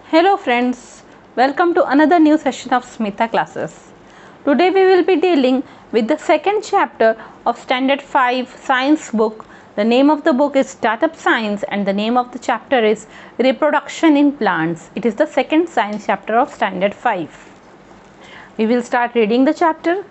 Hello friends, welcome to another new session of Smita classes. Today we will be dealing with the second chapter of Standard 5 Science book. The name of the book is Startup Science and the name of the chapter is Reproduction in Plants. It is the second science chapter of Standard 5. We will start reading the chapter.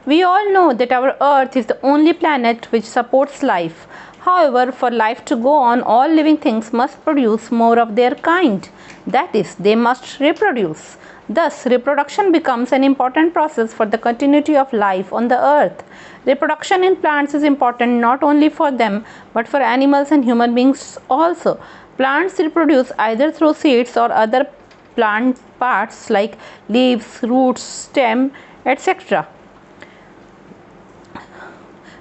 We all know that our Earth is the only planet which supports life. However, for life to go on, all living things must produce more of their kind. That is, they must reproduce. Thus, reproduction becomes an important process for the continuity of life on the earth. Reproduction in plants is important not only for them but for animals and human beings also. Plants reproduce either through seeds or other plant parts like leaves, roots, stem, etc.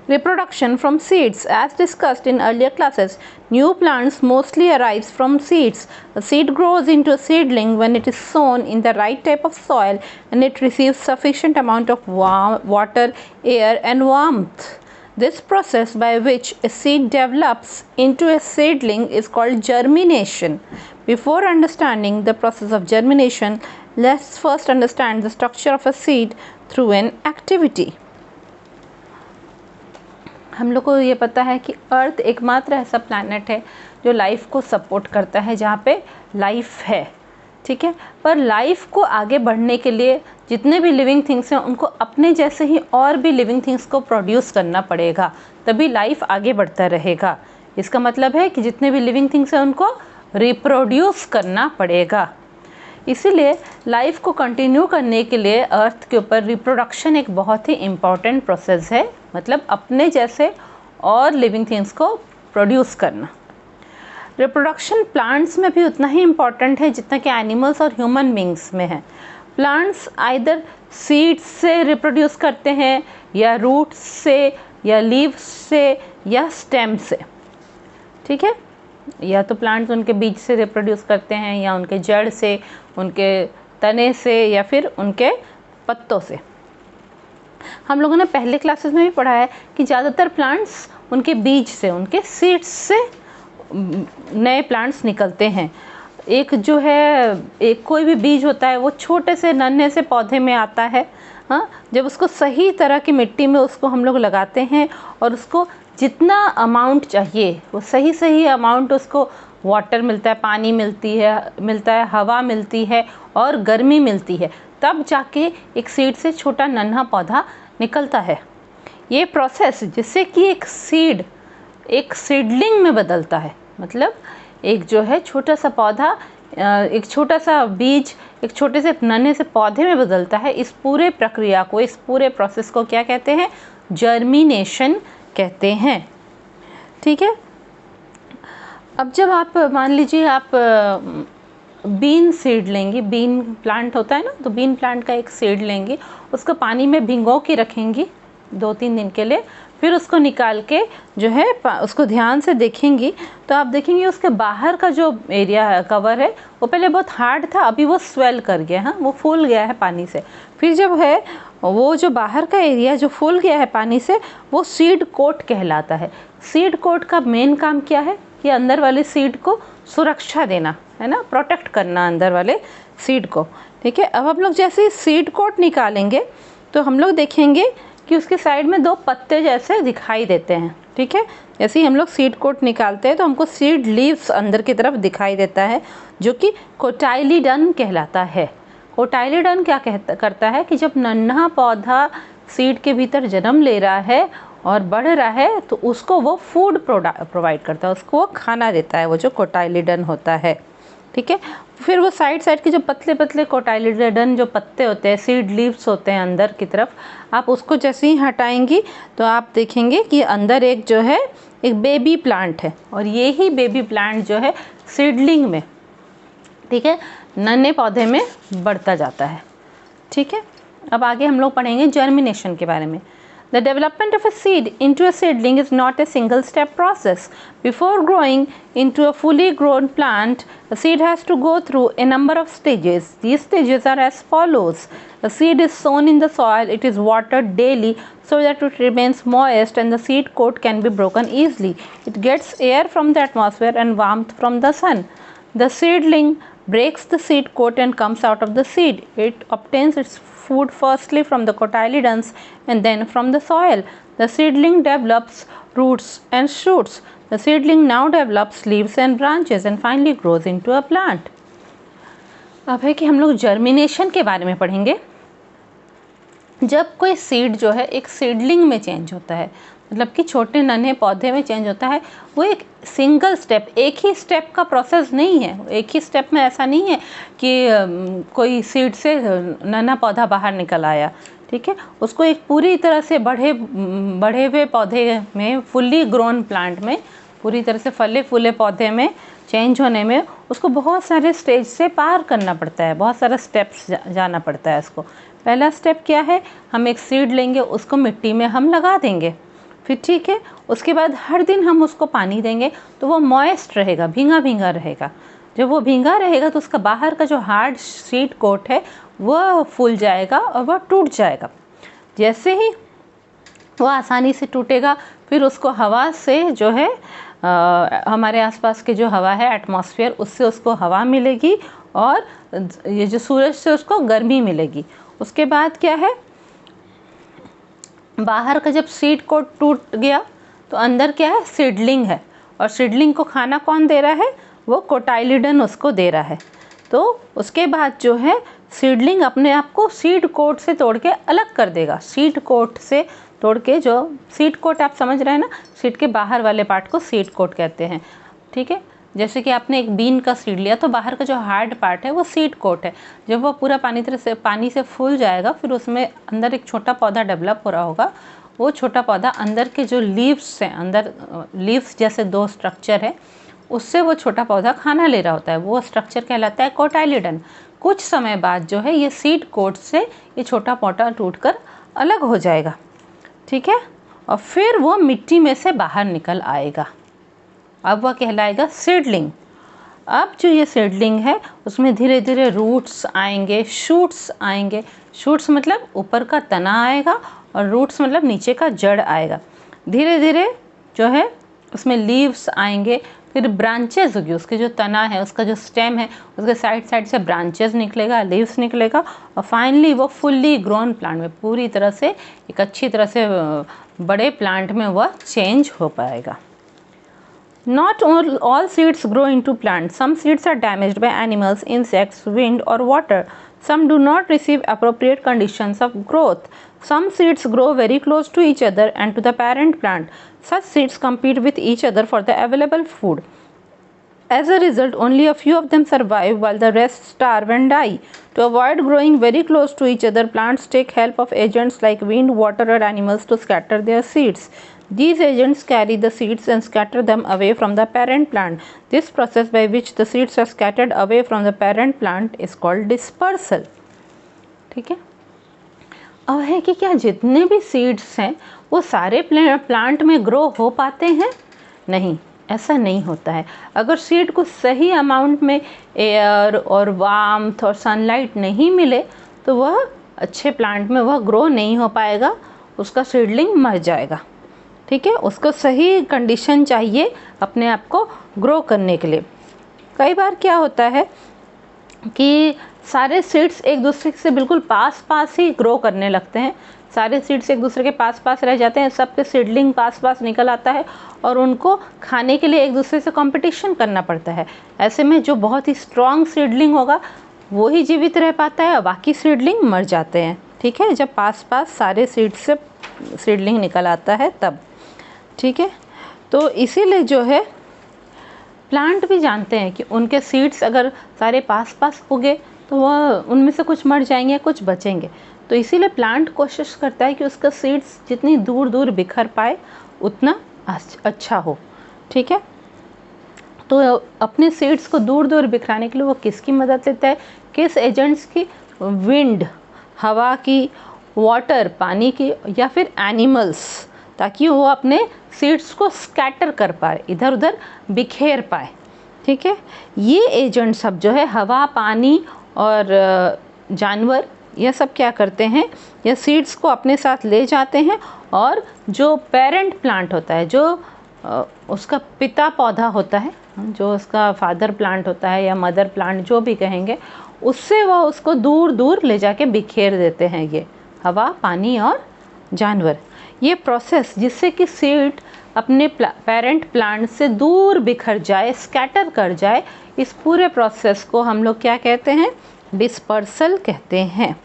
Reproduction from seeds. As discussed in earlier classes, new plants mostly arise from seeds. A seed grows into a seedling when it is sown in the right type of soil and it receives sufficient amount of water, air and warmth. This process by which a seed develops into a seedling is called germination. Before understanding the process of germination, let's first understand the structure of a seed through an activity. हम लोग को ये पता है कि अर्थ एकमात्र ऐसा planet है जो लाइफ को सपोर्ट करता है, जहाँ पे लाइफ है, ठीक है। पर लाइफ को आगे बढ़ने के लिए जितने भी लिविंग थिंग्स हैं उनको अपने जैसे ही और भी लिविंग थिंग्स को प्रोड्यूस करना पड़ेगा, तभी लाइफ आगे बढ़ता रहेगा। इसका मतलब है कि जितने भी लिविंग थिंग्स हैं उनको रिप्रोड्यूस करना पड़ेगा। इसीलिए लाइफ को कंटिन्यू करने के लिए अर्थ के ऊपर रिप्रोडक्शन एक बहुत ही इम्पॉर्टेंट प्रोसेस है, मतलब अपने जैसे और लिविंग थिंग्स को प्रोड्यूस करना। रिप्रोडक्शन प्लांट्स में भी उतना ही इम्पॉर्टेंट है जितना कि एनिमल्स और ह्यूमन बींग्स में है। प्लांट्स आइदर सीड्स से रिप्रोड्यूस करते हैं या रूट्स से या लीव्स से या स्टेम से, ठीक है। या तो प्लांट्स उनके बीज से रिप्रोड्यूस करते हैं या उनके जड़ से, उनके तने से या फिर उनके पत्तों से। हम लोगों ने पहले क्लासेस में भी पढ़ा है कि ज़्यादातर प्लांट्स उनके बीज से, उनके सीड्स से नए प्लांट्स निकलते हैं। एक जो है एक कोई भी बीज होता है वो छोटे से नन्हे से पौधे में आता है। हाँ, जब उसको सही तरह की मिट्टी में उसको हम लोग लगाते हैं और उसको जितना अमाउंट चाहिए वो सही अमाउंट उसको वाटर मिलता है, पानी मिलता है, हवा मिलती है और गर्मी मिलती है, तब जाके एक सीड से छोटा नन्हा पौधा निकलता है। ये प्रोसेस जिससे कि एक सीड एक सीडलिंग में बदलता है, मतलब एक जो है छोटा सा पौधा, एक छोटा सा बीज एक छोटे से नन्हे से पौधे में बदलता है। इस पूरे प्रक्रिया को, इस पूरे प्रोसेस को क्या कहते हैं? जर्मिनेशन कहते हैं, ठीक है। अब जब आप मान लीजिए आप बीन सीड लेंगी, बीन प्लांट होता है ना, तो बीन प्लांट का एक सीड लेंगी, उसको पानी में भिगो के रखेंगी 2-3 दिन के लिए, फिर उसको निकाल के जो है उसको ध्यान से देखेंगी तो आप देखेंगे उसके बाहर का जो एरिया कवर है वो पहले बहुत हार्ड था, अभी वो स्वेल कर गया, हाँ वो फूल गया है पानी से। फिर जब है वो जो बाहर का एरिया जो फूल गया है पानी से, वो सीड कोट कहलाता है। सीड कोट का मेन काम क्या है कि अंदर वाले सीड को सुरक्षा देना है ना, प्रोटेक्ट करना अंदर वाले सीड को, ठीक है। अब हम लोग जैसे सीड कोट निकालेंगे तो हम लोग देखेंगे कि उसके साइड में 2 पत्ते जैसे दिखाई देते हैं, ठीक है। जैसे ही हम लोग सीड कोट निकालते हैं तो हमको सीड लीव्स अंदर की तरफ दिखाई देता है, जो कि कोटाइलिडन कहलाता है। कोटाइलिडन क्या करता है कि जब नन्हा पौधा सीड के भीतर जन्म ले रहा है और बढ़ रहा है तो उसको वो फूड प्रोवाइड करता है, उसको वो खाना देता है, वो जो कोटाइलिडन होता है, ठीक है। फिर वो साइड के जो पतले पतले कोटाइलिडन जो पत्ते होते हैं, सीड लीव्स होते हैं अंदर की तरफ, आप उसको जैसे ही हटाएंगी तो आप देखेंगे कि अंदर एक जो है एक बेबी प्लांट है, और ये ही बेबी प्लांट जो है सीडलिंग में, ठीक है, नन्हे पौधे में बढ़ता जाता है, ठीक है। अब आगे हम लोग पढ़ेंगे जर्मिनेशन के बारे में। The development of a seed into a seedling is not a single step process. Before growing into a fully grown plant, a seed has to go through a number of stages. These stages are as follows. A seed is sown in the soil, it is watered daily so that it remains moist and the seed coat can be broken easily. It gets air from the atmosphere and warmth from the sun. The seedling breaks the seed coat and comes out of the seed. It obtains its food firstly from the cotyledons and then from the soil. The seedling develops roots and shoots. The seedling now develops leaves and branches and finally grows into a plant. अब है कि हम लोग germination के बारे में पढ़ेंगे। जब कोई सीड जो है एक सीडलिंग में चेंज होता है, मतलब कि छोटे नन्हे पौधे में चेंज होता है, वो एक सिंगल स्टेप, एक ही स्टेप का प्रोसेस नहीं है। एक ही स्टेप में ऐसा नहीं है कि कोई सीड से नन्हा पौधा बाहर निकल आया, ठीक है। उसको एक पूरी तरह से बढ़े हुए पौधे में, फुल्ली ग्रोन प्लांट में, पूरी तरह से फले फूले पौधे में चेंज होने में उसको बहुत सारे स्टेज से पार करना पड़ता है, बहुत सारा स्टेप्स जाना पड़ता है उसको। पहला स्टेप क्या है, हम एक सीड लेंगे, उसको मिट्टी में हम लगा देंगे, फिर ठीक है, उसके बाद हर दिन हम उसको पानी देंगे तो वो मॉइस्ट रहेगा, भींगा भींगा रहेगा। जब वो भींगा रहेगा तो उसका बाहर का जो हार्ड सीड कोट है वो फूल जाएगा और वह टूट जाएगा। जैसे ही वो आसानी से टूटेगा, फिर उसको हवा से जो है हमारे आसपास के जो हवा है एटमॉस्फेयर, उससे उसको हवा मिलेगी और ये जो सूरज से उसको गर्मी मिलेगी। उसके बाद क्या है, बाहर का जब सीड कोट टूट गया तो अंदर क्या है, सीडलिंग है, और सीडलिंग को खाना कौन दे रहा है, वो कोटाइलिडन उसको दे रहा है। तो उसके बाद जो है सीडलिंग अपने आप को सीड कोट से तोड़ के अलग कर देगा। सीड कोट से तोड़ के, जो सीड कोट आप समझ रहे हैं ना, सीड के बाहर वाले पार्ट को सीड कोट कहते हैं, ठीक है। जैसे कि आपने एक बीन का सीड लिया तो बाहर का जो हार्ड पार्ट है वो सीड कोट है। जब वो पूरा पानी से फूल जाएगा, फिर उसमें अंदर एक छोटा पौधा डेवलप हो रहा होगा। वो छोटा पौधा अंदर के जो लीव्स हैं, अंदर लीव्स जैसे दो स्ट्रक्चर है, उससे वो छोटा पौधा खाना ले रहा होता है। वो स्ट्रक्चर कहलाता है कोटाइलिडन। कुछ समय बाद जो है ये सीड कोट से ये छोटा पौधा टूटकर अलग हो जाएगा, ठीक है, और फिर वो मिट्टी में से बाहर निकल आएगा। अब वह कहलाएगा सीडलिंग। अब जो ये सीडलिंग है उसमें धीरे धीरे रूट्स आएंगे, शूट्स आएंगे। शूट्स मतलब ऊपर का तना आएगा और रूट्स मतलब नीचे का जड़ आएगा। धीरे धीरे जो है उसमें लीव्स आएंगे, फिर ब्रांचेस होगी, उसके जो तना है, उसका जो स्टेम है, उसके साइड से ब्रांचेस निकलेगा, लीव्स निकलेगा, और फाइनली वो फुल्ली ग्रोन प्लांट में, पूरी तरह से एक अच्छी तरह से बड़े प्लांट में वह चेंज हो पाएगा। Not all seeds grow into plants. Some seeds are damaged by animals, insects, wind, or water. Some do not receive appropriate conditions of growth. Some seeds grow very close to each other and to the parent plant. Such seeds compete with each other for the available food. As a result, only a few of them survive while the rest starve and die. To avoid growing very close to each other, plants take help of agents like wind, water, or animals to scatter their seeds. These agents carry the seeds and scatter them away from the parent plant. This process by which the seeds are scattered away from the parent plant is called dispersal. ठीक है। अब है कि क्या जितने भी seeds हैं वो सारे प्लांट में ग्रो हो पाते हैं? नहीं, ऐसा नहीं होता है। अगर सीड को सही अमाउंट में एयर और वार्मथ और सनलाइट नहीं मिले तो वह अच्छे प्लांट में वह ग्रो नहीं हो पाएगा, उसका सीडलिंग मर जाएगा, ठीक है। उसको सही कंडीशन चाहिए अपने आप को ग्रो करने के लिए। कई बार क्या होता है कि सारे सीड्स एक दूसरे से बिल्कुल पास पास ही ग्रो करने लगते हैं, सारे सीड्स एक दूसरे के पास पास रह जाते हैं, सबके सीडलिंग पास पास निकल आता है और उनको खाने के लिए एक दूसरे से कंपटीशन करना पड़ता है। ऐसे में जो बहुत ही स्ट्रॉन्ग सीडलिंग होगा वो ही जीवित रह पाता है और बाकी सीडलिंग मर जाते हैं, ठीक है, जब पास पास सारे सीड्स से सीडलिंग निकल आता है तब, ठीक है। तो इसीलिए जो है प्लांट भी जानते हैं कि उनके सीड्स अगर सारे पास पास उगे तो वह उनमें से कुछ मर जाएंगे, कुछ बचेंगे। तो इसीलिए प्लांट कोशिश करता है कि उसका सीड्स जितनी दूर दूर बिखर पाए उतना अच्छा हो, ठीक है। तो अपने सीड्स को दूर दूर बिखराने के लिए वो किसकी मदद लेता है, किस एजेंट्स की? विंड हवा की, वाटर पानी की, या फिर एनिमल्स, ताकि वो अपने सीड्स को स्कैटर कर पाए, इधर उधर बिखेर पाए, ठीक है। ये एजेंट सब जो है हवा, पानी और जानवर, यह सब क्या करते हैं, यह सीड्स को अपने साथ ले जाते हैं और जो पेरेंट प्लांट होता है, जो उसका पिता पौधा होता है, जो उसका फादर प्लांट होता है या मदर प्लांट जो भी कहेंगे, उससे वह उसको दूर दूर ले जाके बिखेर देते हैं, ये हवा, पानी और जानवर। ये प्रोसेस जिससे कि सीड अपने पेरेंट प्लांट से दूर बिखर जाए, स्कैटर कर जाए, इस पूरे प्रोसेस को हम लोग क्या कहते हैं? डिस्पर्सल कहते हैं।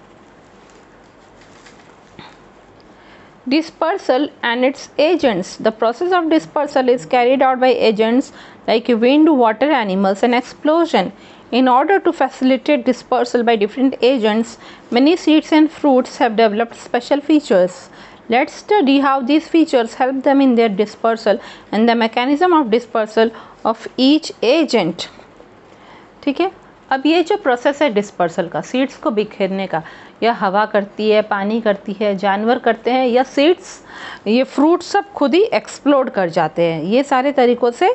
Dispersal and its agents. The process of dispersal is carried out by agents like wind, water, animals, and explosion. In order to facilitate dispersal by different agents, many seeds and fruits have developed special features. Let's study how these features help them in their dispersal and the mechanism of dispersal of each agent. ठीक है, अब ये जो process है dispersal का, seeds को बिखेरने का, या हवा करती है, पानी करती है, जानवर करते हैं, या सीड्स, ये फ्रूट सब खुद ही एक्सप्लोड कर जाते हैं, ये सारे तरीक़ों से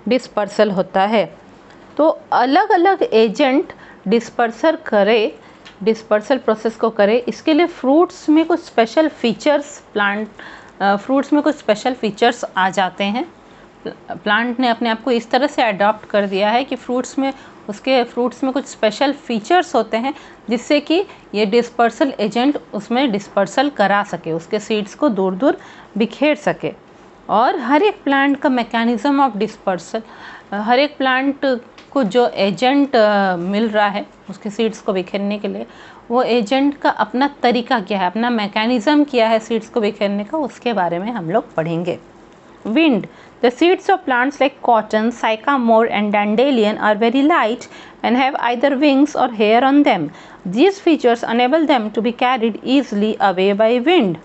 डिस्पर्सल होता है। तो अलग अलग एजेंट डिस्पर्सल प्रोसेस को करे, इसके लिए फ्रूट्स में कुछ स्पेशल फीचर्स, फ्रूट्स में कुछ स्पेशल फीचर्स आ जाते हैं। प्लांट ने अपने आप को इस तरह से अडॉप्ट कर दिया है कि फ्रूट्स में कुछ स्पेशल फीचर्स होते हैं जिससे कि ये डिस्पर्सल एजेंट उसमें डिस्पर्सल करा सके, उसके सीड्स को दूर दूर बिखेर सके। और हर एक प्लांट का मैकेनिज़्म ऑफ डिस्पर्सल, हर एक प्लांट को जो एजेंट मिल रहा है उसके सीड्स को बिखेरने के लिए, वो एजेंट का अपना तरीका क्या है, अपना मैकेनिज़्म क्या है सीड्स को बिखेरने का, उसके बारे में हम लोग पढ़ेंगे। Wind. The seeds of plants like cotton, sycamore and dandelion are very light and have either wings or hair on them. These features enable them to be carried easily away by wind.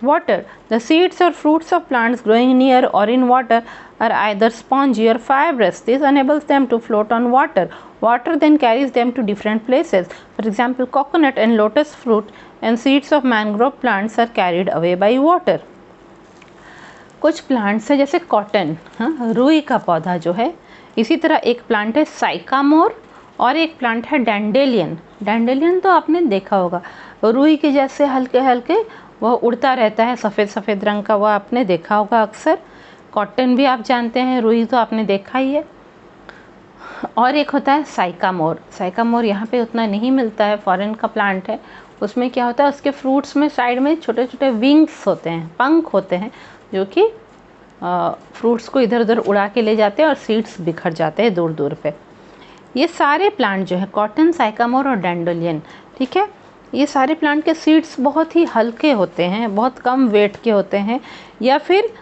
Water. The seeds or fruits of plants growing near or in water are either spongy or fibrous. This enables them to float on water. Water then carries them to different places. For example, coconut and lotus fruit and seeds of mangrove plants are carried away by water. कुछ plants है जैसे cotton, रुई का पौधा जो है, इसी तरह एक प्लांट है साइकामोर और एक प्लांट है डैंडेलियन। डैंडेलियन तो आपने देखा होगा, रुई के जैसे हल्के हल्के वह उड़ता रहता है, सफ़ेद सफ़ेद रंग का, वह आपने देखा होगा अक्सर। कॉटन भी आप जानते हैं, रुई तो आपने देखा ही है। और एक होता है साइकामोर। साइकामोर यहाँ पे उतना नहीं मिलता है, फॉरेन का प्लांट है। उसमें क्या होता है, उसके फ्रूट्स में साइड में छोटे छोटे विंग्स होते हैं, पंख होते हैं, जो कि फ्रूट्स को इधर उधर उड़ा के ले जाते हैं और सीड्स बिखर जाते हैं दूर दूर पे। ये सारे प्लांट जो है, कॉटन, साइकामोर और डैंडेलियन, ठीक है, ये सारे प्लांट के सीड्स बहुत ही हल्के होते हैं, बहुत कम वेट के होते हैं, या फिर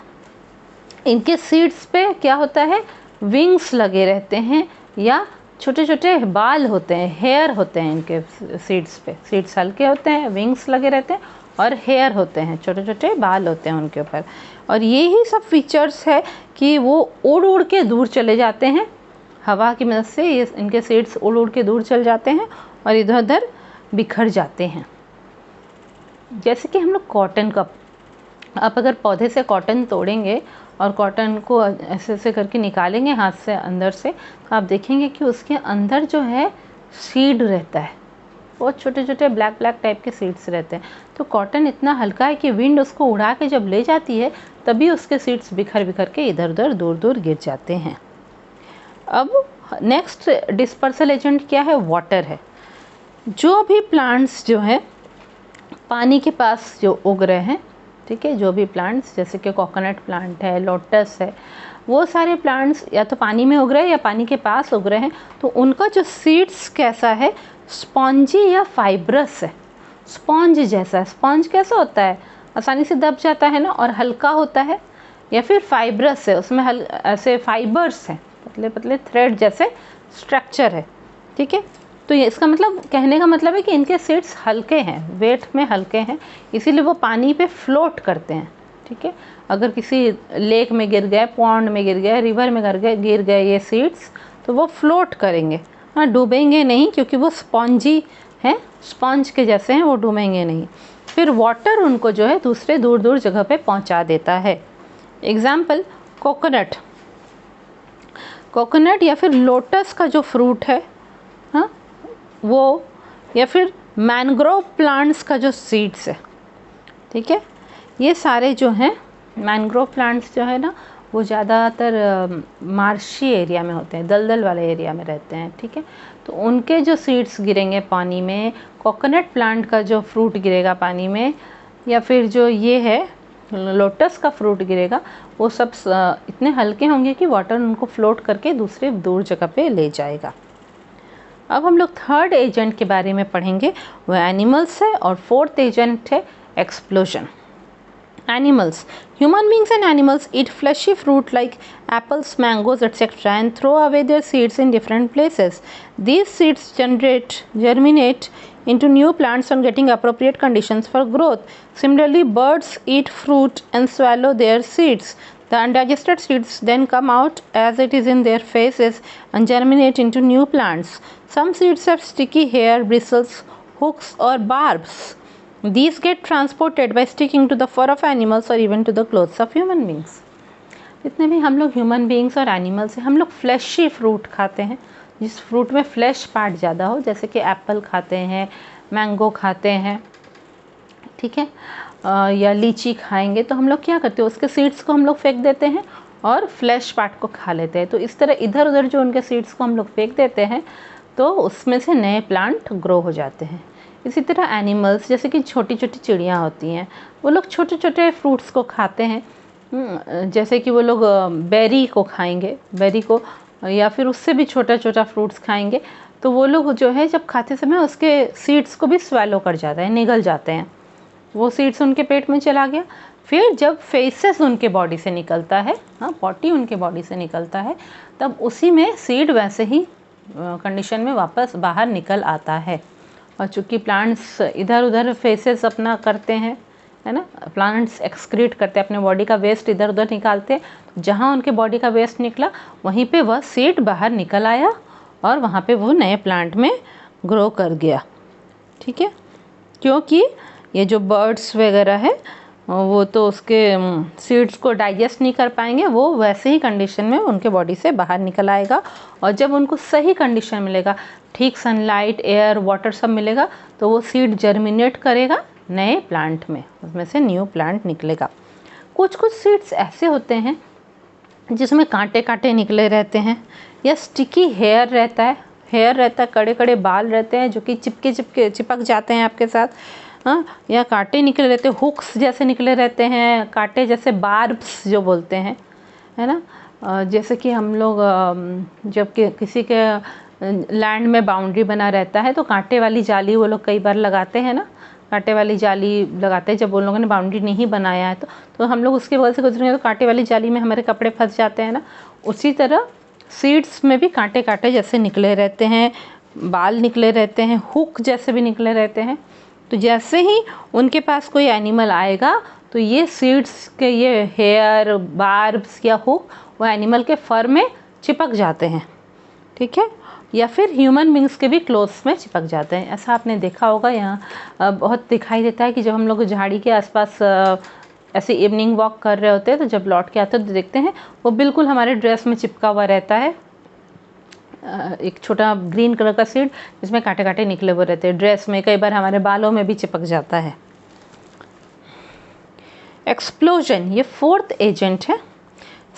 इनके सीड्स पे क्या होता है, विंग्स लगे रहते हैं या छोटे छोटे बाल होते हैं, हेयर होते हैं इनके सीड्स पे। सीड्स हल्के होते हैं, विंग्स लगे रहते हैं और हेयर होते हैं, छोटे छोटे बाल होते हैं उनके ऊपर। और ये ही सब फीचर्स है कि वो उड़ उड़ के दूर चले जाते हैं, हवा की मदद से ये इनके सीड्स उड़ उड़ के दूर चल जाते हैं और इधर उधर बिखर जाते हैं। जैसे कि हम लोग कॉटन का, आप अगर पौधे से कॉटन तोड़ेंगे और कॉटन को ऐसे ऐसे करके निकालेंगे हाथ से अंदर से, तो आप देखेंगे कि उसके अंदर जो है सीड रहता है, बहुत छोटे छोटे ब्लैक ब्लैक टाइप के सीड्स रहते हैं। तो कॉटन इतना हल्का है कि विंड उसको उड़ा के जब ले जाती है तभी उसके सीड्स बिखर बिखर के इधर उधर दूर दूर गिर जाते हैं। अब नेक्स्ट डिस्पर्सल एजेंट क्या है, वाटर है। जो भी प्लांट्स जो है पानी के पास जो उग रहे हैं, ठीक है, जो भी प्लांट्स जैसे कि कोकोनट प्लांट है, लोटस है, वो सारे प्लांट्स या तो पानी में उग रहे हैं या पानी के पास उग रहे हैं, तो उनका जो सीड्स कैसा है, स्पॉन्जी या फाइब्रस है, स्पॉन्ज जैसा है। स्पॉन्ज कैसा होता है, आसानी से दब जाता है ना, और हल्का होता है, या फिर फाइब्रस है, उसमें ऐसे फाइबर्स हैं, पतले पतले थ्रेड जैसे स्ट्रक्चर है, ठीक है। तो ये इसका मतलब, कहने का मतलब है कि इनके सीड्स हल्के हैं, वेट में हल्के हैं, इसीलिए वो पानी पे फ्लोट करते हैं, ठीक है। अगर किसी लेक में गिर गए, पॉन्ड में गिर गए, रिवर में गिर गए ये सीड्स, तो वो फ्लोट करेंगे, हाँ, डूबेंगे नहीं, क्योंकि वो स्पॉन्जी हैं, स्पॉन्ज के जैसे हैं, वो डूबेंगे नहीं। फिर वाटर उनको जो है दूसरे दूर दूर जगह पे पहुंचा देता है। एग्जाम्पल, कोकोनट, कोकोनट या फिर लोटस का जो फ्रूट है, हाँ, वो, या फिर मैंग्रोव प्लांट्स का जो सीड्स है, ठीक है, ये सारे जो हैं मैंग्रोव प्लांट्स जो है ना, वो ज़्यादातर मार्शी एरिया में होते हैं, दलदल वाले एरिया में रहते हैं, ठीक है। तो उनके जो सीड्स गिरेंगे पानी में, कोकोनट प्लांट का जो फ्रूट गिरेगा पानी में, या फिर जो ये है लोटस का फ्रूट गिरेगा, वो सब इतने हल्के होंगे कि वाटर उनको फ्लोट करके दूसरे दूर जगह पे ले जाएगा। अब हम लोग थर्ड एजेंट के बारे में पढ़ेंगे, वो एनिमल्स है, और फोर्थ एजेंट है explosion. Animals. Human beings and animals eat fleshy fruit like apples, mangoes, etc. and throw away their seeds in different places. These seeds germinate into new plants on getting appropriate conditions for growth. Similarly, birds eat fruit and swallow their seeds. The undigested seeds then come out as it is in their faces and germinate into new plants. Some seeds have sticky hair, bristles, hooks or barbs. These get transported by sticking to the fur of animals or even to the clothes of human beings. जितने भी हम लोग human beings और animals हैं, हम लोग flashy fruit खाते हैं, जिस फ्रूट में फ्लैश पार्ट ज़्यादा हो, जैसे कि एप्पल खाते हैं, मैंगो खाते हैं, ठीक है, या लीची खाएंगे, तो हम लोग क्या करते हैं, उसके सीड्स को हम लोग फेंक देते हैं और फ्लैश पार्ट को खा लेते हैं। तो इस तरह इधर उधर जो उनके सीड्स को हम लोग फेंक देते हैं, तो उसमें से नए प्लांट ग्रो हो जाते हैं। इसी तरह एनिमल्स, जैसे कि छोटी छोटी चिड़ियाँ होती हैं, वो लोग छोटे छोटे फ्रूट्स को खाते हैं, जैसे कि वो लोग बेरी को खाएंगे, बेरी को, या फिर उससे भी छोटा छोटा फ्रूट्स खाएंगे, तो वो लोग जो है जब खाते समय उसके सीड्स को भी स्वेलो कर जाता है, निगल जाते हैं, वो सीड्स उनके पेट में चला गया। फिर जब फेसेस उनके बॉडी से निकलता है, पॉटी उनके बॉडी से निकलता है, तब उसी में सीड वैसे ही कंडीशन में वापस बाहर निकल आता है। और चूँकि प्लांट्स इधर उधर फेसेस अपना करते हैं, है ना, प्लांट्स एक्सक्रीट करते हैं, अपने बॉडी का वेस्ट इधर उधर निकालते हैं, तो जहाँ उनके बॉडी का वेस्ट निकला वहीं पे वह सीड बाहर निकल आया और वहाँ पे वो नए प्लांट में ग्रो कर गया, ठीक है। क्योंकि ये जो बर्ड्स वगैरह है वो तो उसके सीड्स को डाइजेस्ट नहीं कर पाएंगे, वो वैसे ही कंडीशन में उनके बॉडी से बाहर निकल आएगा, और जब उनको सही कंडीशन मिलेगा, ठीक सनलाइट, एयर, वाटर सब मिलेगा, तो वो सीड जर्मिनेट करेगा नए प्लांट में, उसमें से न्यू प्लांट निकलेगा। कुछ कुछ सीड्स ऐसे होते हैं जिसमें कांटे कांटे निकले रहते हैं, या स्टिकी हेयर रहता है, कड़े कड़े बाल रहते हैं जो कि चिपक जाते हैं आपके साथ, या कांटे निकले रहते हैं, हुक्स जैसे निकले रहते हैं, कांटे जैसे बार्ब्स जो बोलते हैं, है ना। जैसे कि हम लोग जब किसी के लैंड में बाउंड्री बना रहता है, तो कांटे वाली जाली वो लोग कई बार लगाते हैं ना, कांटे वाली जाली लगाते हैं जब उन लोगों ने बाउंड्री नहीं बनाया है, तो हम लोग उसके बगल से गुजरेंगे तो कांटे वाली जाली में हमारे कपड़े फंस जाते हैं ना। उसी तरह सीड्स में भी कांटे कांटे जैसे निकले रहते हैं, बाल निकले रहते हैं, हुक जैसे भी निकले रहते हैं। तो जैसे ही उनके पास कोई एनिमल आएगा, तो ये सीड्स के ये हेयर, बार्ब्स या हुक वो एनिमल के फर में चिपक जाते हैं, ठीक है, या फिर ह्यूमन बींग्स के भी क्लोथ्स में चिपक जाते हैं। ऐसा आपने देखा होगा, यहाँ बहुत दिखाई देता है कि जब हम लोग झाड़ी के आसपास ऐसे इवनिंग वॉक कर रहे होते हैं, तो जब लौट के आते हैं तो देखते हैं वो बिल्कुल हमारे ड्रेस में चिपका हुआ रहता है, एक छोटा ग्रीन कलर का सीड जिसमें कांटे कांटे निकले हुए रहते हैं, ड्रेस में, कई बार हमारे बालों में भी चिपक जाता है। एक्सप्लोजन, ये फोर्थ एजेंट है।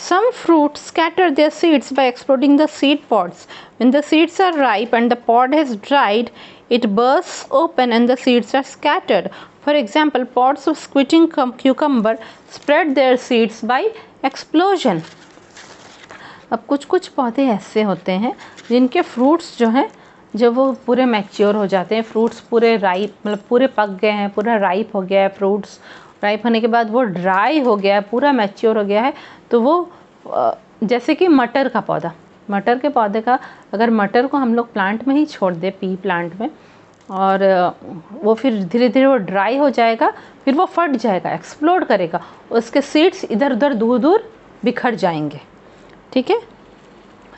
Some fruits scatter their seeds by exploding the seed pods. When the seeds are ripe and the pod has dried, it bursts open and the seeds are scattered. For example, pods of squitting cucumber spread their seeds by explosion. अब कुछ कुछ पौधे ऐसे होते हैं जिनके fruits जो हैं, जब वो पूरे मैच्योर हो जाते हैं, फ्रूट्स पूरे राइप, मतलब पूरे पक गए हैं, पूरा राइप हो गया है, फ्रूट्स राइप होने के बाद वो ड्राई हो गया है, पूरा मैच्योर हो गया है, तो वो जैसे कि मटर का पौधा, मटर के पौधे का, अगर मटर को हम लोग प्लांट में ही छोड़ दें, पी प्लांट में, और वो फिर धीरे धीरे वो ड्राई हो जाएगा, फिर वो फट जाएगा, एक्सप्लोड करेगा, उसके सीड्स इधर उधर दूर दूर बिखर जाएंगे, ठीक है।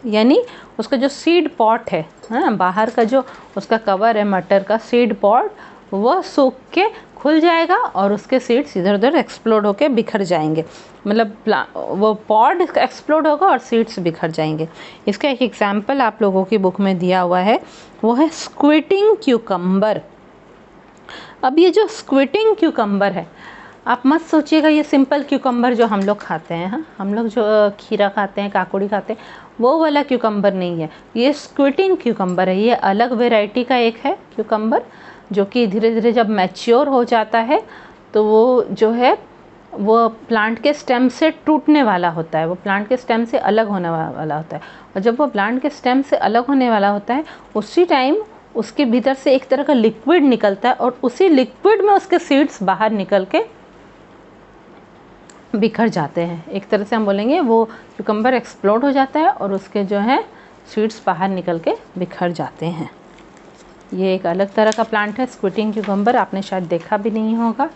यानी उसका जो सीड पॉट है, बाहर का जो उसका कवर है मटर का, सीड पॉट, वह सूख के खुल जाएगा और उसके सीड्स इधर उधर एक्सप्लोड होके बिखर जाएंगे, मतलब वो पॉड एक्सप्लोड होगा और सीड्स बिखर जाएंगे। इसका एक एग्जाम्पल आप लोगों की बुक में दिया हुआ है, वो है स्क्विटिंग क्यूकम्बर। अब ये जो स्क्विटिंग क्यूकम्बर है, आप मत सोचिएगा ये सिंपल क्यूकम्बर जो हम लोग खाते हैं, हाँ हम लोग जो खीरा खाते हैं, काकुड़ी खाते हैं, वो वाला क्यूकम्बर नहीं है, ये स्क्विटिंग क्यूकम्बर है। ये अलग वेराइटी का एक है क्यूकम्बर, जो कि धीरे धीरे जब मैच्योर हो जाता है तो वो जो है वो प्लांट के स्टेम से टूटने वाला होता है, वो प्लांट के स्टेम से अलग होने वाला होता है। और जब वो प्लांट के स्टेम से अलग होने वाला होता है उसी टाइम उसके भीतर से एक तरह का लिक्विड निकलता है और उसी लिक्विड में उसके सीड्स बाहर निकल के बिखर जाते हैं। एक तरह से हम बोलेंगे वो क्यूकम्बर एक्सप्लोड हो जाता है और उसके जो है सीड्स बाहर निकल के बिखर जाते हैं। ये एक अलग तरह का प्लांट है स्क्विटिंग क्यूकम्बर, आपने शायद देखा भी नहीं होगा।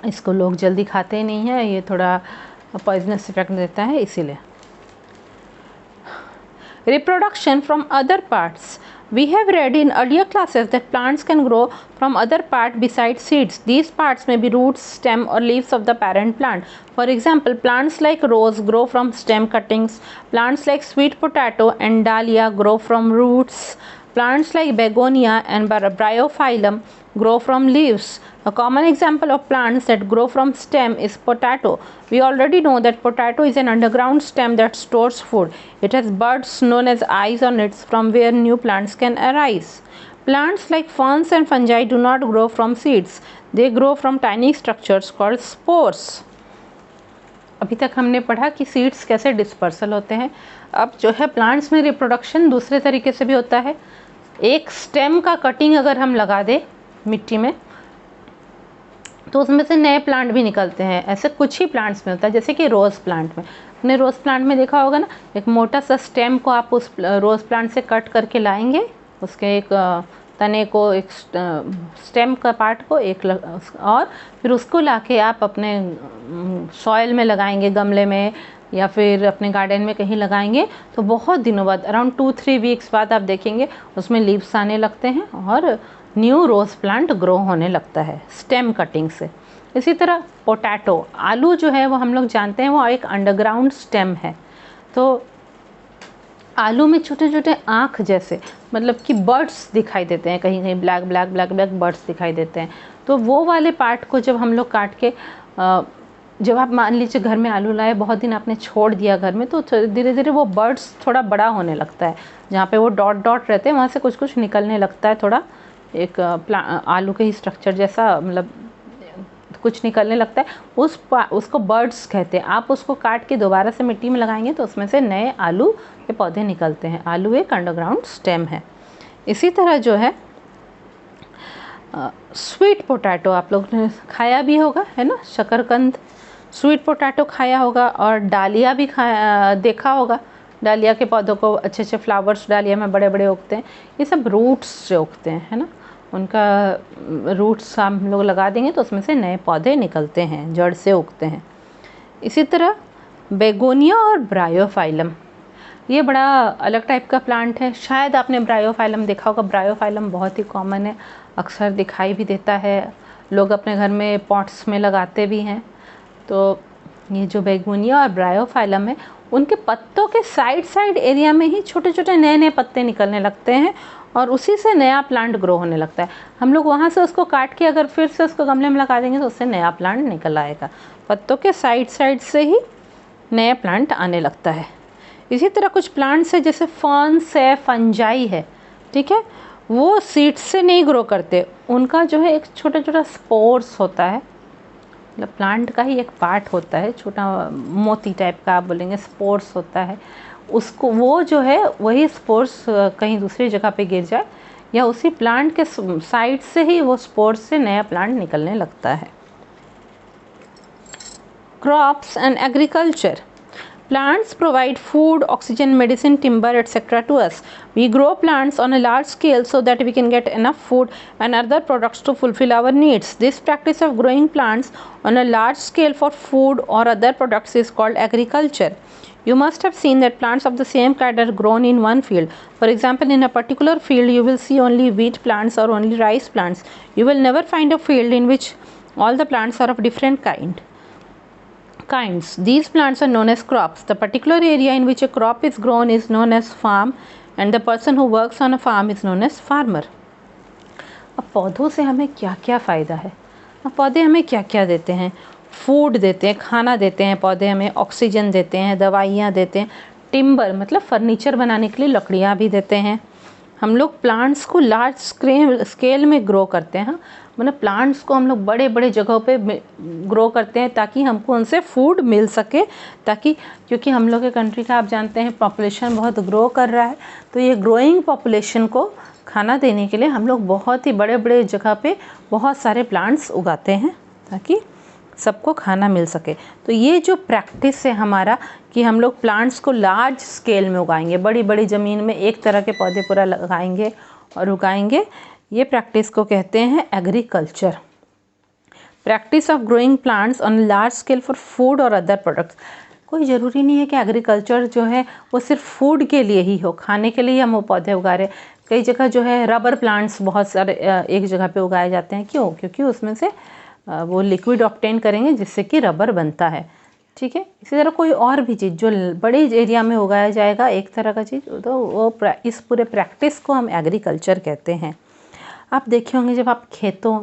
इसको लोग जल्दी खाते नहीं हैं, ये थोड़ा पॉइजनस इफेक्ट देता है इसीलिए। Reproduction from other parts. We have read in earlier classes that plants can grow from other part besides seeds. These parts may be roots, stem or leaves of the parent plant. For example, plants like rose grow from stem cuttings. Plants like sweet potato and dahlia grow from roots. Plants like begonia and bryophyllum grow from leaves. A common example of plants that grow from stem is potato. We already know that potato is an underground stem that stores food. It has buds known as eyes on it from where new plants can arise. Plants like ferns and fungi do not grow from seeds. They grow from tiny structures called spores. अभी तक हमने पढ़ा कि seeds कैसे dispersal होते हैं। अब जो है प्लांट्स में रिप्रोडक्शन दूसरे तरीके से भी होता है। एक स्टेम का कटिंग अगर हम लगा दें मिट्टी में तो उसमें से नए प्लांट भी निकलते हैं। ऐसे कुछ ही प्लांट्स में होता है, जैसे कि रोज़ प्लांट में, आपने रोज़ प्लांट में देखा होगा ना, एक मोटा सा स्टेम को आप उस रोज़ प्लांट से कट करके लाएंगे, उसके एक तने को, एक स्टेम का पार्ट को और फिर उसको लाके आप अपने सॉइल में लगाएंगे, गमले में या फिर अपने गार्डन में कहीं लगाएंगे तो बहुत दिनों बाद, अराउंड 2-3 वीक्स बाद आप देखेंगे उसमें लीव्स आने लगते हैं और न्यू रोज़ प्लांट ग्रो होने लगता है स्टेम कटिंग से। इसी तरह पोटैटो, आलू जो है वो हम लोग जानते हैं वो एक अंडरग्राउंड स्टेम है। तो आलू में छोटे छोटे आँख जैसे मतलब कि बर्ड्स दिखाई देते हैं, कहीं कहीं black black black black birds दिखाई देते हैं। तो वो वाले पार्ट को जब हम लोग काट के जब आप मान लीजिए घर में आलू लाए, बहुत दिन आपने छोड़ दिया घर में, तो धीरे धीरे वो बर्ड्स थोड़ा बड़ा होने लगता है। जहाँ पे वो डॉट डॉट रहते हैं वहाँ से कुछ कुछ निकलने लगता है, थोड़ा एक आलू के ही स्ट्रक्चर जैसा मतलब कुछ निकलने लगता है। उसको बर्ड्स कहते हैं। आप उसको काट के दोबारा से मिट्टी में लगाएंगे तो उसमें से नए आलू के पौधे निकलते हैं। आलू एक अंडरग्राउंड स्टेम है। इसी तरह जो है स्वीट पोटैटो आप लोग ने खाया भी होगा, है ना, शकरकंद, स्वीट पोटैटो खाया होगा। और डालिया भी देखा होगा। डालिया के पौधों को अच्छे अच्छे फ्लावर्स डालिया में बड़े बड़े उगते हैं। ये सब रूट्स से उगते हैं, है ना, उनका रूट्स हम लोग लगा देंगे तो उसमें से नए पौधे निकलते हैं, जड़ से उगते हैं। इसी तरह बेगोनिया और ब्रायोफाइलम, ये बड़ा अलग टाइप का प्लांट है। शायद आपने ब्रायोफाइलम देखा होगा। ब्रायोफाइलम बहुत ही कॉमन है, अक्सर दिखाई भी देता है, लोग अपने घर में पॉट्स में लगाते भी हैं। तो ये जो बेगोनिया और ब्रायोफाइलम है, उनके पत्तों के साइड एरिया में ही छोटे छोटे नए नए पत्ते निकलने लगते हैं और उसी से नया प्लांट ग्रो होने लगता है। हम लोग वहाँ से उसको काट के अगर फिर से उसको गमले में लगा देंगे तो उससे नया प्लांट निकल आएगा। पत्तों के साइड से ही नया प्लांट आने लगता है। इसी तरह कुछ प्लांट्स है जैसे फर्न्स है, फंजाई है, ठीक है, वो सीड्स से नहीं ग्रो करते। उनका जो है एक छोटा छोटा स्पोर्स होता है, मतलब प्लांट का ही एक पार्ट होता है, छोटा मोती टाइप का आप बोलेंगे, स्पोर्स होता है। उसको वो जो है वही स्पोर्स कहीं दूसरी जगह पे गिर जाए या उसी प्लांट के साइड से ही वो स्पोर्स से नया प्लांट निकलने लगता है। Crops and agriculture. Plants provide food, oxygen, medicine, timber, etc. to us. We grow plants on a large scale so that we can get enough food and other products to fulfill our needs. This practice of growing plants on a large scale for food or other products is called agriculture. You must have seen that plants of the same kind are grown in one field. For example, in a particular field you will see only wheat plants or only rice plants. You will never find a field in which all the plants are of different kinds. These plants are known as crops. The particular area in which a crop is grown is known as farm and the person who works on a farm is known as farmer. अब पौधों से हमें क्या क्या फ़ायदा है? पौधे हमें क्या क्या देते हैं? फूड देते हैं, खाना देते हैं पौधे हमें, ऑक्सीजन देते हैं, दवाइयाँ देते हैं, टिम्बर मतलब फर्नीचर बनाने के लिए लकड़ियाँ भी देते हैं। हम लोग प्लांट्स को लार्ज स्केल में ग्रो करते हैं, मतलब प्लांट्स को हम लोग बड़े बड़े जगहों पे ग्रो करते हैं ताकि हमको उनसे फूड मिल सके, ताकि क्योंकि हम लोग के कंट्री का आप जानते हैं पॉपुलेशन बहुत ग्रो कर रहा है, तो ये ग्रोइंग पॉपुलेशन को खाना देने के लिए हम लोग बहुत ही बड़े बड़े जगह पे बहुत सारे प्लांट्स उगाते हैं ताकि सबको खाना मिल सके। तो ये जो प्रैक्टिस है हमारा कि हम लोग प्लांट्स को लार्ज स्केल में उगाएंगे, बड़ी बड़ी ज़मीन में एक तरह के पौधे पूरा लगाएंगे और उगाएंगे, ये प्रैक्टिस को कहते हैं agriculture. Practice of growing plants on large scale for food और अदर प्रोडक्ट्स। कोई ज़रूरी नहीं है कि एग्रीकल्चर जो है वो सिर्फ फूड के लिए ही हो, खाने के लिए हम वो पौधे उगा रहे हैं। कई जगह जो है रबर प्लांट्स बहुत सारे एक जगह पे उगाए जाते हैं। क्यों? क्योंकि उसमें से वो लिक्विड ऑब्टेन करेंगे जिससे कि रबर बनता है। ठीक है, इसी तरह कोई और भी चीज़ जो बड़े एरिया में उगाया जाएगा एक तरह का चीज़, तो वो इस पूरे प्रैक्टिस को हम एग्रीकल्चर कहते हैं। आप देखे होंगे जब आप खेतों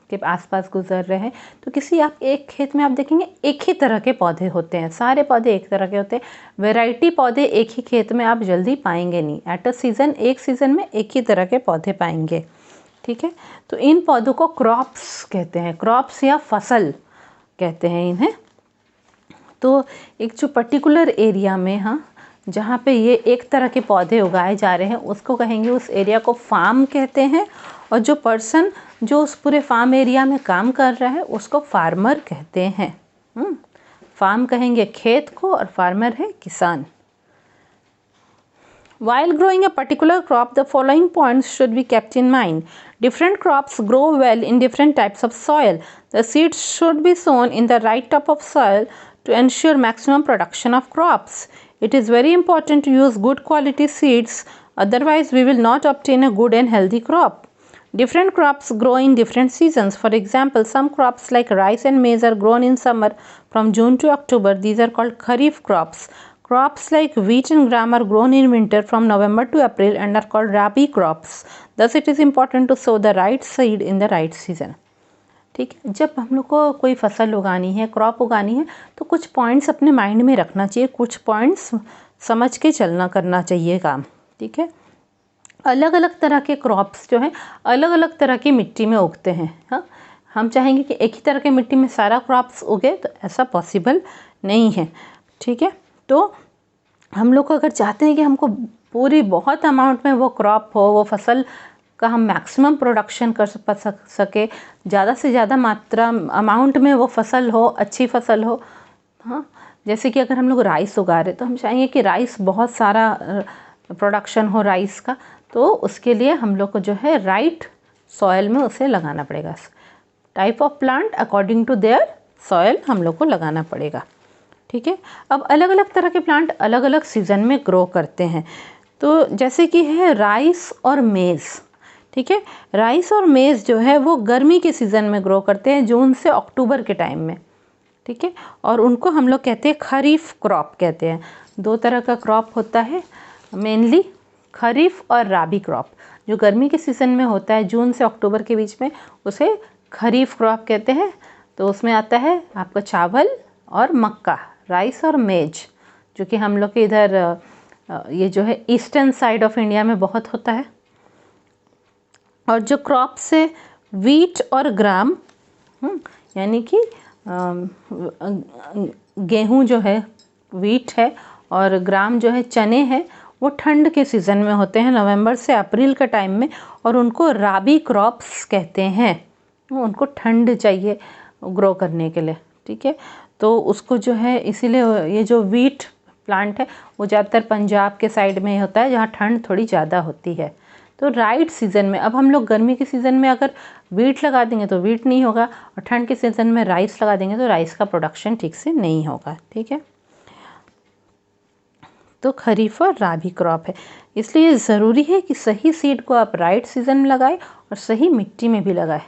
के आसपास गुजर रहे हैं तो किसी आप एक खेत में आप देखेंगे एक ही तरह के पौधे होते हैं, सारे पौधे एक तरह के होते हैं। वैरायटी पौधे एक ही खेत में आप जल्दी पाएंगे नहीं। एट अ सीज़न, एक सीज़न में एक ही तरह के पौधे पाएंगे। ठीक है, तो इन पौधों को क्रॉप्स कहते हैं, क्रॉप्स या फसल कहते हैं इन्हें। तो एक जो पर्टिकुलर एरिया में, हाँ, जहाँ पे ये एक तरह के पौधे उगाए जा रहे हैं उसको कहेंगे, उस एरिया को फार्म कहते हैं। और जो पर्सन जो उस पूरे फार्म एरिया में काम कर रहा है उसको फार्मर कहते हैं। फार्म कहेंगे खेत को और फार्मर है किसान। While growing a particular crop, the following points should be kept in mind. Different crops grow well in different types of soil. The seeds should be sown in the right type of soil to ensure maximum production of crops. It is very important to use good quality seeds, otherwise we will not obtain a good and healthy crop. Different crops grow in different seasons. For example, some crops like rice and maize are grown in summer from June to October. These are called Kharif crops. Crops like wheat and gram are grown in winter from November to April and are called Rabi crops. Thus, it is important to sow the right seed in the right season. ठीक है, जब हम लोग को कोई फसल उगानी है, क्रॉप उगानी है, तो कुछ पॉइंट्स अपने माइंड में रखना चाहिए, कुछ पॉइंट्स समझ के चलना करना चाहिए काम। ठीक है, अलग अलग तरह के क्रॉप्स जो हैं अलग अलग तरह की मिट्टी में उगते हैं। हाँ, हम चाहेंगे कि एक ही तरह की मिट्टी में सारा क्रॉप्स उगे तो ऐसा पॉसिबल नहीं है। ठीक है, तो हम लोग को अगर चाहते हैं कि हमको पूरी बहुत अमाउंट में वो क्रॉप हो, वो फसल का हम मैक्सिमम प्रोडक्शन कर सके, ज़्यादा से ज़्यादा मात्रा अमाउंट में वो फसल हो, अच्छी फसल हो। हाँ, जैसे कि अगर हम लोग राइस उगा रहे तो हम चाहेंगे कि राइस बहुत सारा प्रोडक्शन हो राइस का, तो उसके लिए हम लोग को जो है राइट सॉयल में उसे लगाना पड़ेगा। Type of plant according to their soil हम लोग को लगाना पड़ेगा। ठीक है, अब अलग अलग तरह के प्लांट अलग अलग सीज़न में ग्रो करते हैं। तो जैसे कि है राइस और मेज़। ठीक है, राइस और मेज़ जो है वो गर्मी के सीज़न में ग्रो करते हैं, जून से अक्टूबर के टाइम में। ठीक है, और उनको हम लोग कहते हैं खरीफ क्रॉप कहते हैं। दो तरह का क्रॉप होता है मेनली, खरीफ और राबी क्रॉप। जो गर्मी के सीज़न में होता है जून से अक्टूबर के बीच में, उसे खरीफ क्रॉप कहते हैं। तो उसमें आता है आपका चावल और मक्का, राइस और मेज, जो कि हम लोग के इधर ये जो है ईस्टर्न साइड ऑफ इंडिया में बहुत होता है। और जो क्रॉप से वीट और ग्राम, यानी कि गेहूं जो है वीट है और ग्राम जो है चने हैं, वो ठंड के सीज़न में होते हैं, नवंबर से अप्रैल का टाइम में, और उनको राबी क्रॉप्स कहते हैं। उनको ठंड चाहिए ग्रो करने के लिए। ठीक है, तो उसको जो है इसीलिए ये जो वीट प्लांट है वो ज़्यादातर पंजाब के साइड में होता है जहाँ ठंड थोड़ी ज़्यादा होती है। तो राइट सीज़न में, अब हम लोग गर्मी के सीज़न में अगर वीट लगा देंगे तो वीट नहीं होगा, और ठंड के सीज़न में राइस लगा देंगे तो राइस का प्रोडक्शन ठीक से नहीं होगा। ठीक है, तो खरीफ और राबी क्रॉप है, इसलिए ज़रूरी है कि सही सीड को आप राइट सीज़न में लगाएं और सही मिट्टी में भी लगाएं।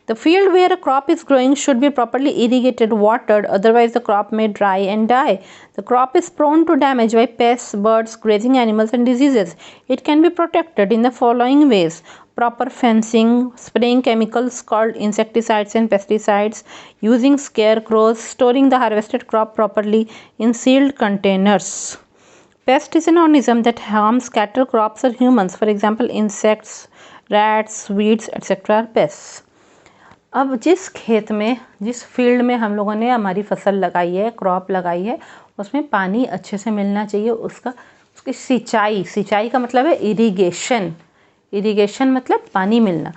The field where a crop is growing should be properly irrigated, watered, otherwise the crop may dry and die. The crop is prone to damage by pests, birds, grazing animals and diseases. It can be protected in the following ways. proper fencing, spraying chemicals called insecticides and pesticides, using scarecrows, storing the harvested crop properly in sealed containers. Pest is an organism that harms cattle, crops or humans. For example, insects, rats, weeds, etc. are pests. अब जिस खेत में, जिस field में हम लोगों ने हमारी फसल लगाई है, क्रॉप लगाई है, उसमें पानी अच्छे से मिलना चाहिए। उसकी सिंचाई का मतलब है इरिगेशन मतलब पानी मिलना,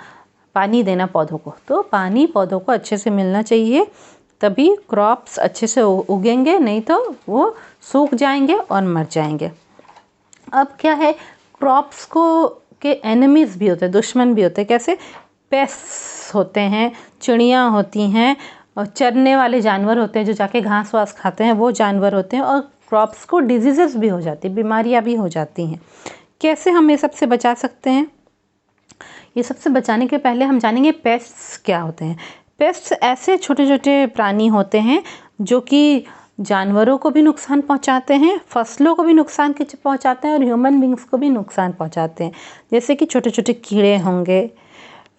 पानी देना पौधों को। तो पानी पौधों को अच्छे से मिलना चाहिए, तभी क्रॉप्स अच्छे से उगेंगे, नहीं तो वो सूख जाएंगे और मर जाएंगे। अब क्या है, क्रॉप्स के एनिमीज़ भी होते हैं, दुश्मन भी होते हैं। कैसे? पेस्ट्स होते हैं, चिड़ियाँ होती हैं, और चरने वाले जानवर होते हैं जो जाके घास वास खाते हैं, वो जानवर होते हैं। और क्रॉप्स को डिजीज़ेस भी हो जाती, बीमारियाँ भी हो जाती हैं। कैसे हम ये सबसे बचा सकते हैं? ये सबसे बचाने के पहले हम जानेंगे पेस्ट्स क्या होते हैं। पेस्ट्स ऐसे छोटे छोटे प्राणी होते हैं जो कि जानवरों को भी नुकसान पहुंचाते हैं, फसलों को भी नुकसान पहुंचाते हैं और ह्यूमन बींग्स को भी नुकसान पहुंचाते हैं। जैसे कि छोटे छोटे कीड़े होंगे,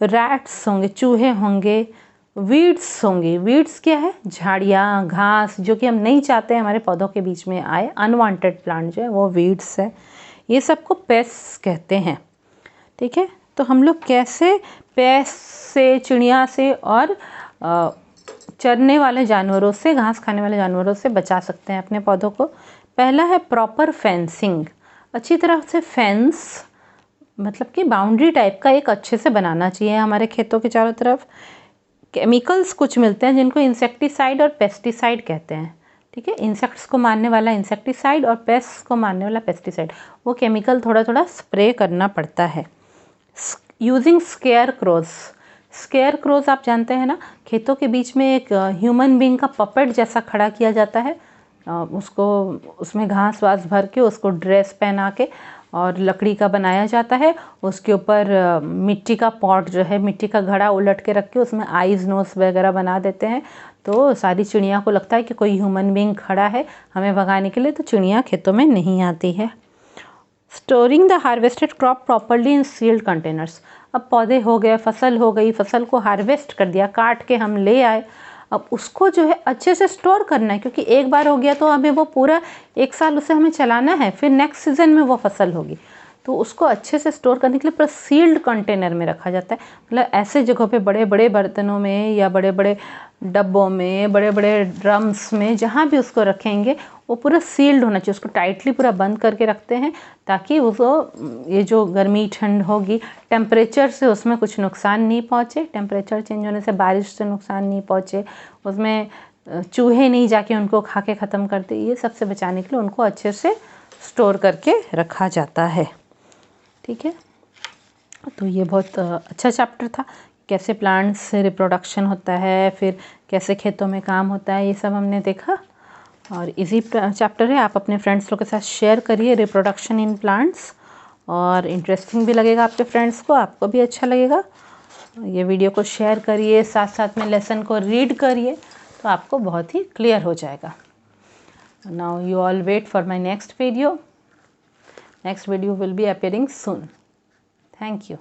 रैट्स होंगे, चूहे होंगे, वीड्स होंगी। वीड्स क्या है? झाड़ियाँ, घास, जो कि हम नहीं चाहते हैं हमारे पौधों के बीच में आए, अनवांटेड प्लांट जो है वो वीड्स है। ये सबको पेस्ट्स कहते हैं। ठीक है, तो हम लोग कैसे पेस्ट से, चिड़िया से और चरने वाले जानवरों से, घास खाने वाले जानवरों से बचा सकते हैं अपने पौधों को? पहला है प्रॉपर फेंसिंग। अच्छी तरह से फेंस मतलब कि बाउंड्री टाइप का एक अच्छे से बनाना चाहिए हमारे खेतों के चारों तरफ। केमिकल्स कुछ मिलते हैं जिनको इंसेक्टिसाइड और पेस्टिसाइड कहते हैं। ठीक है, इंसेक्ट्स को मारने वाला इंसेक्टिसाइड और पेस्ट को मारने वाला पेस्टिसाइड। वो केमिकल थोड़ा थोड़ा स्प्रे करना पड़ता है। यूजिंग स्केयर क्रोज आप जानते हैं ना, खेतों के बीच में एक ह्यूमन बीइंग का पपेट जैसा खड़ा किया जाता है। उसको उसमें घास वास भर के, उसको ड्रेस पहना के और लकड़ी का बनाया जाता है। उसके ऊपर मिट्टी का पॉट जो है, मिट्टी का घड़ा उलट के रख के उसमें आइज नोज वगैरह बना देते हैं। तो सारी चिड़िया को लगता है कि कोई ह्यूमन बीइंग खड़ा है हमें भगाने के लिए, तो चिड़िया खेतों में नहीं आती है। Storing the harvested crop properly in sealed containers. अब पौधे हो गए, फसल हो गई, फसल को हार्वेस्ट कर दिया, काट के हम ले आए। अब उसको जो है अच्छे से स्टोर करना है, क्योंकि एक बार हो गया तो हमें वो पूरा 1 साल उसे हमें चलाना है, फिर नेक्स्ट सीजन में वो फसल होगी। तो उसको अच्छे से स्टोर करने के लिए पूरा सील्ड कंटेनर में रखा जाता है। मतलब ऐसे जगहों पे, बड़े बड़े बर्तनों में या बड़े बड़े डब्बों में, बड़े बड़े ड्रम्स में, जहाँ भी उसको रखेंगे वो पूरा सील्ड होना चाहिए। उसको टाइटली पूरा बंद करके रखते हैं ताकि उसको, ये जो गर्मी ठंड होगी, टेम्परेचर से उसमें कुछ नुकसान नहीं पहुँचे, टेम्परेचर चेंज होने से, बारिश से नुकसान नहीं पहुँचे, उसमें चूहे नहीं जाके उनको खा के ख़त्म करते। ये सबसे बचाने के लिए उनको अच्छे से स्टोर करके रखा जाता है। ठीक है, तो ये बहुत अच्छा चैप्टर था। कैसे प्लांट्स से रिप्रोडक्शन होता है, फिर कैसे खेतों में काम होता है, ये सब हमने देखा। और इजी चैप्टर है, आप अपने फ्रेंड्स लोग के साथ शेयर करिए रिप्रोडक्शन इन प्लांट्स, और इंटरेस्टिंग भी लगेगा आपके फ्रेंड्स को, आपको भी अच्छा लगेगा। ये वीडियो को शेयर करिए, साथ साथ में लेसन को रीड करिए, तो आपको बहुत ही क्लियर हो जाएगा। Now you all wait for my next video. Next video will be appearing soon. Thank you.